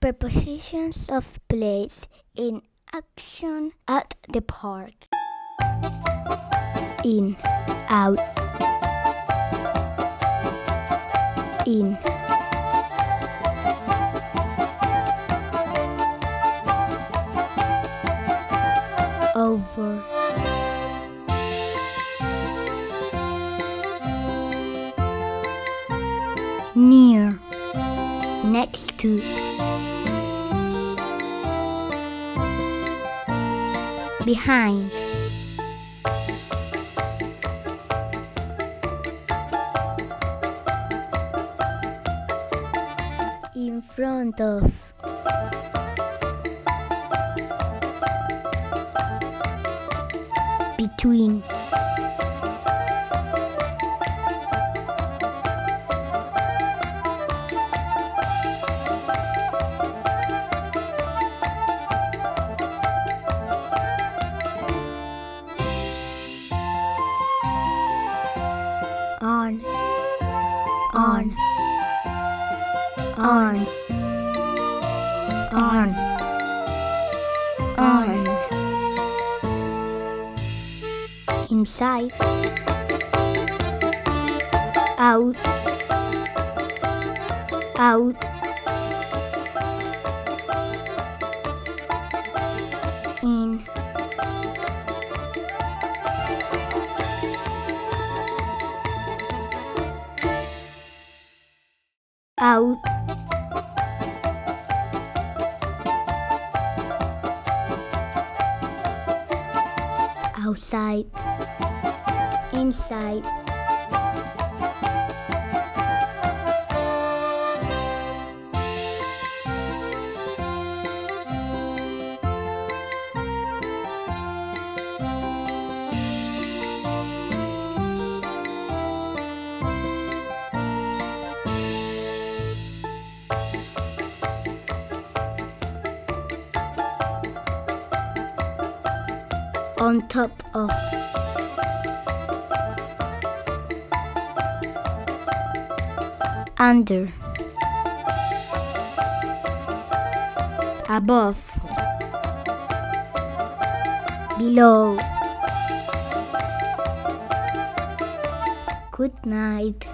Prepositions of place in action at the park. In, out. In. Over. Near. Next to. Behind. In front of. Between. On. On. On. On. On. Inside. Out. Out. In. Out. Outside. Inside. On top of. Under. Above. Below. Good night.